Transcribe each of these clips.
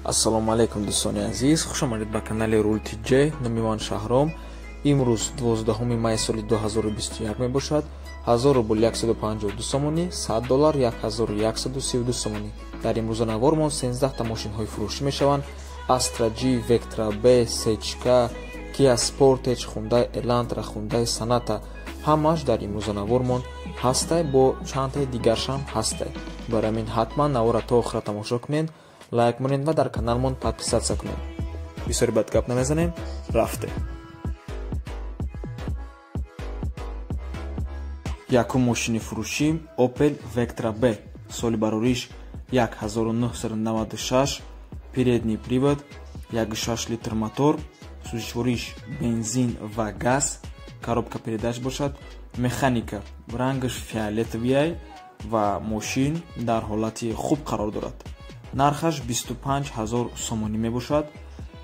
Ассалому алейкум дӯстони азиз, хуш омадед ба канали Rule TJ. Номи ман Шаҳром. Имрӯз 12 май соли 2021 мебошад. 1000 рубл 152 сомонӣ, $100 1132 сомонӣ. Дар имрӯзанавормон 13 машинҳои фурӯшӣ мешаванд. Astra G, Vectra B, Sechka, Kia Sportage, Hyundai Elantra, Hyundai Sonata ҳамааш дар имрӯзанавормон ҳастай, бо чандтаи дигаршам ҳастай. Барои ҳамин ҳатман навора то охира тамошо кунед, лайк монед ва дар каналмон подписатсия кунед. Бисёри бад гап намезанем, рафте. Якум мошини фурӯшӣ Opel Vectra B, соли барориш 1996, передний привод, 1.6 литр мотор, сӯзишвориш бензин ва газ, коробка передач бошад, механика, рангаш фиолетовий ва мошин дар ҳолати хуб қарор дорад. Нархаш 25 000 сомонӣ мебошад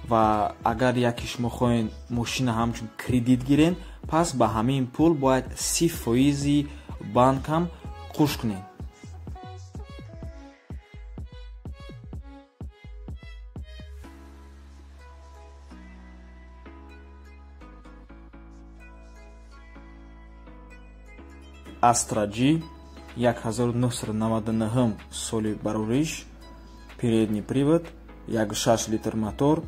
ва агар яки шумо хоҳед мошина ҳамчун кредит гирен, пас ба ҳамин пул бояд 30% банкам қуш кунед. Astra G 1999 соли барориш, передний привод, 1.6 литр мотор,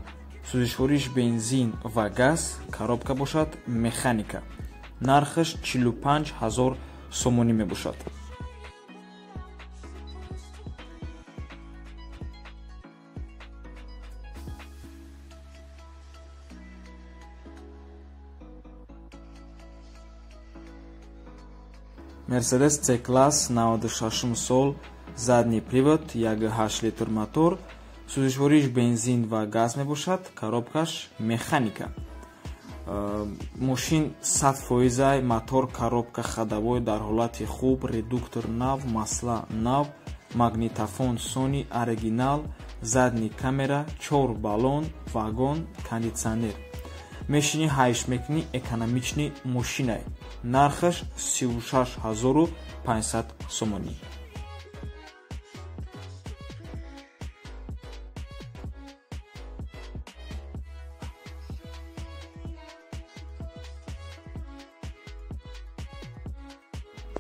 сӯзишвориш бензин ва газ, коробка бошад, механика. Нархаш 45 000 сомонӣ мебошад. Mercedes C-класс 96 сол, задний привод, 1.8 литр мотор, сӯзишвориш бензин ва газ мебошад, коробкаш механика. Мошин 100% мотор, коробка ходовой дар ҳолати хуб, редуктор нав, масла нав, магнитофон Sony оригинал, задний камера, 4 баллон, вагон, кондитсионер. Мешини ҳайшмекни экономични мошинай. Нархаш 36 500 сомонӣ.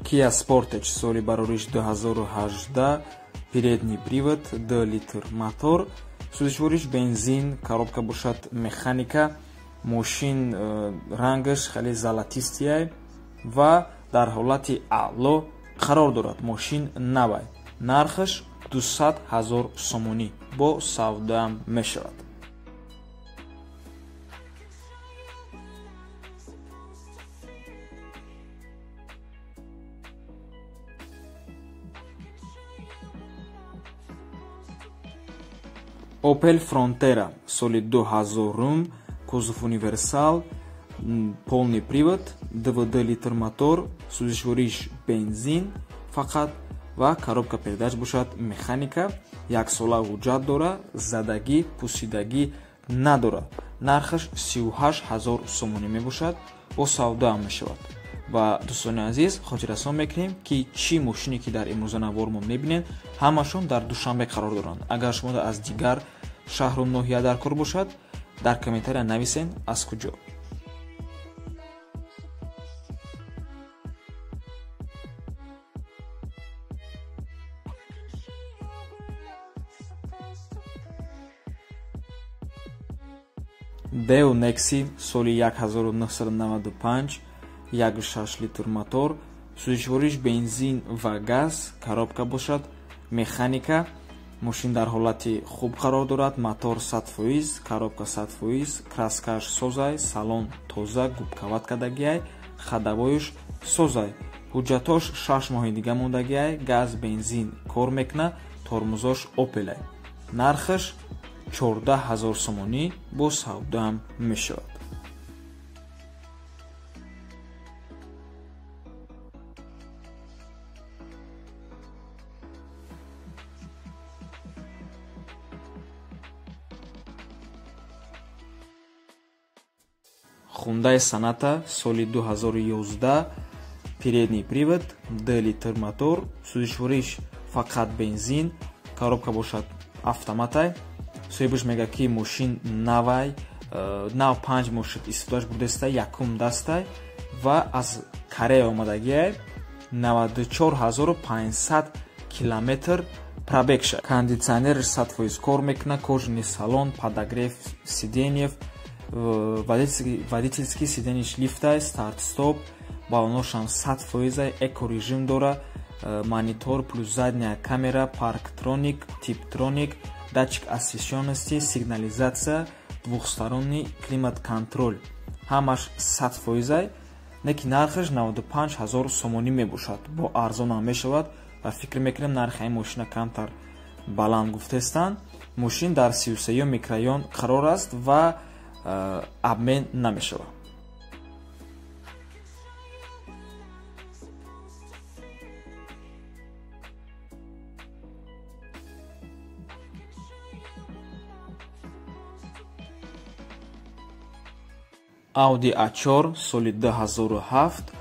Kia Sportage соли барориш 2018, передний привод, 2 литр мотор, сӯзишвориш бензин, коробка бошад механика, мошин рангаш хеле золотистияй ва дар ҳолати аъло қарор дорад. Мошин навай. Нархаш 200 000 сомонӣ бо савдоам мешавад. Opel Frontera соли 2000, кузов универсал, полный привод, 2 литр мотор, сӯзишвориш бензин фақат ва коробка передач бошад механика. 1 сола ҳуҷҷат дора, задагӣ, пусидагӣ надора. Нархаш 38 000 сомонӣ мебошад, бо савдоам мешавад. Ва дӯстони азиз, хотиррасон мекунем ки чӣ мошине ки дар имрӯзанавормон мебинед, ҳамашон дар Душанбе қарор доранд. Агар шумо аз дигар шаҳру ноҳия дар кор бошад, дар комментария нависен аз куҷо. Deo Nexi соли 1995, 1.6 литр мотор, сӯзишвориш бензин ва газ, коробка бошад механика. Мошин дар ҳолати хуб қарор дорад, мотор 100%, коробка 100%, краскаш созай, салон тоза, губкават кардагиай, ходовойш созай. ҳуҷҷатош 6 моҳи дига мондагиай, газ, бензин кор мекуна, тормозош Opel-ай. Нархаш 14 000 сомонӣ бо савдоам мешавад. Hyundai Sonata соли 2011, передний привод, 2 литр мотор, сӯзишвориш фақат бензин, коробка бошад автоматай, соҳибаш мега ки мошин навай нав 5 мошид истифодаш бурдестай якум дастай ва аз Корея омадагиай 94500 километр пробег шад. Кондитсионерш 100% кор мекунад, кожаный салон, подогрев сиденьев, водительский сиденьиш лифтай, старт-стоп, балоношам 100% эко-режим дора, монитор плюс задняя камера, парктроник, типтроник, датчик освещенности, сигнализация, двухсторонний климат-контроль. Ҳамаш 100%. Неки нархаш 95000 сомонӣ мебошад. Бо арзон ҳам мешавад ва фикр мекунем нархи ин мошина камтар баланд гуфтестанд. Мошин дар 33 микрорайон қарор аст ва обмен намешавад. Audi A4 соли 2007,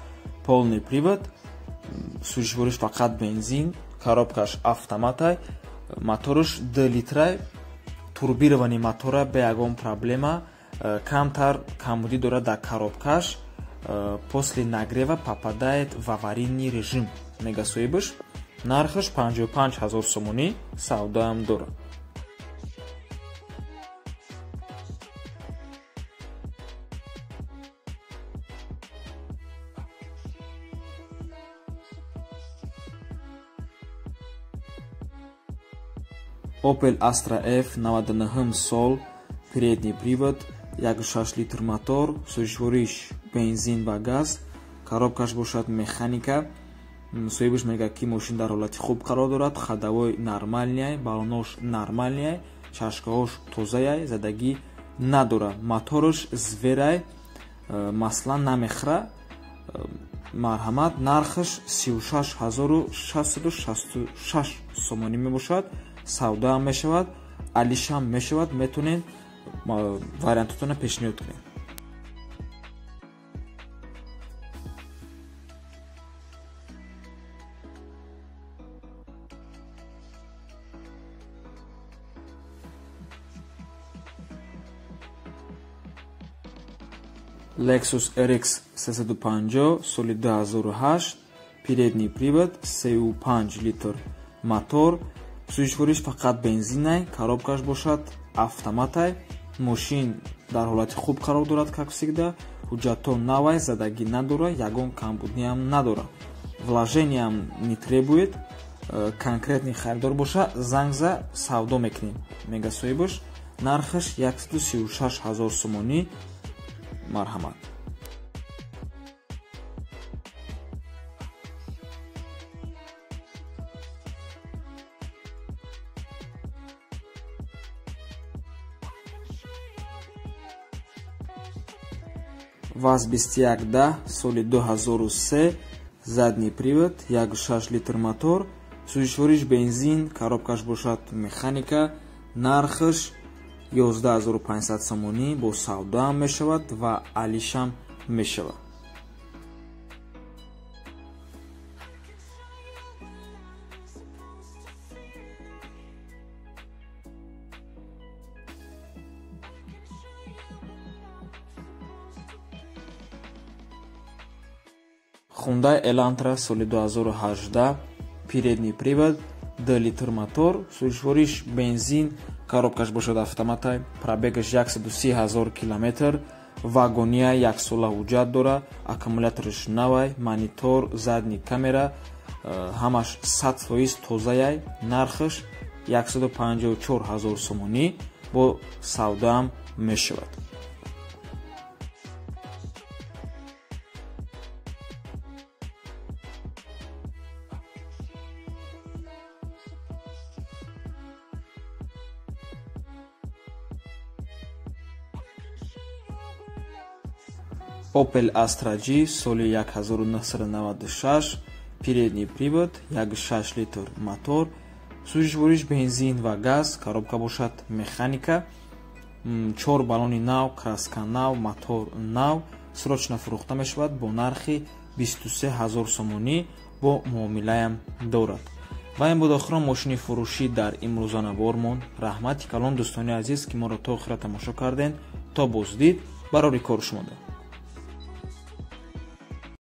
полный привод, сӯзишвориш фақат бензин, коробкаш автоматай, моторш 2 литрай, турбирований мотора бе ягон проблема, камтар камбудӣ дорад дар коробкаш, после нагрева попадает в аварийный режим. Мега соҳибаш нархаш 55000 сомонӣ савдоам дорад. Opel Astra F 99 сол, передний привод, 1.6 литр мотор, сӯзишвориш бензин ва газ, коробкаш бошад механика, соҳибаш мега ки мошин дар ҳолати хуб қарор дорад, хадавой нормальняй, балонош нормальняй, чашкаҳош тозаяй, задагӣ надора, моторш зверай, маслан намехӯра. Марҳамат, нархаш 36666 сомонӣ мебошад, савдо ҳам мешавад, алиш ҳам мешавад, метонед вариантотона пешниҳод кунед. Lexus RX 350 соли 2008, передний привод, 3.5 литр мотор, сӯзишвориш фақат бензинай, коробкаш бошад автоматай, мошин дар ҳолати хуб қарор дорад, как всегда, ҳуҷҷатҳо навай, задагӣ надора, ягон камбудниам надора, вложениям не требует, конкретни харидор боша, зангза савдо мекунем. Мега соҳибаш нархаш 136000 сомонӣ. Марҳамат. ВАЗ-2110 соли 2003, задний привод, 1.6 литр мотор, сӯзишвориш бензин, коробкаш бошад механика, нархаш 11500 сомонӣ, бо савдо ҳам мешавад ва алишам мешавад. Hyundai Elantra соли 2018, передний привод, 2 литр мотор, сӯзишвориш бензин, коробкаш бошад автоматай, пробегаш 130000 километр, вагония 1 сола ҳуҷҷат дора, аккумуляториш навай, монитор, задни камера, ҳамаш 100% тозаяй, нархаш 154000 сомонӣ, бо савдоам мешавад. Opel Astra G соли 1996, передний привод, 1.6 литр мотор, сӯзишвориш бензин ва газ, коробка бошад механика, 4 балони нав, краска нав, мотор нав, срочно фурӯхта мешавад бо нархи 23000 сомонӣ, бо муомилаям дорад. ва ин буд охиро мошини фурӯшӣ дар имрӯзанавормон. раҳмати калон дӯстони азиз ки моро то охира тамошо кардем. то боздид барори кору шумода.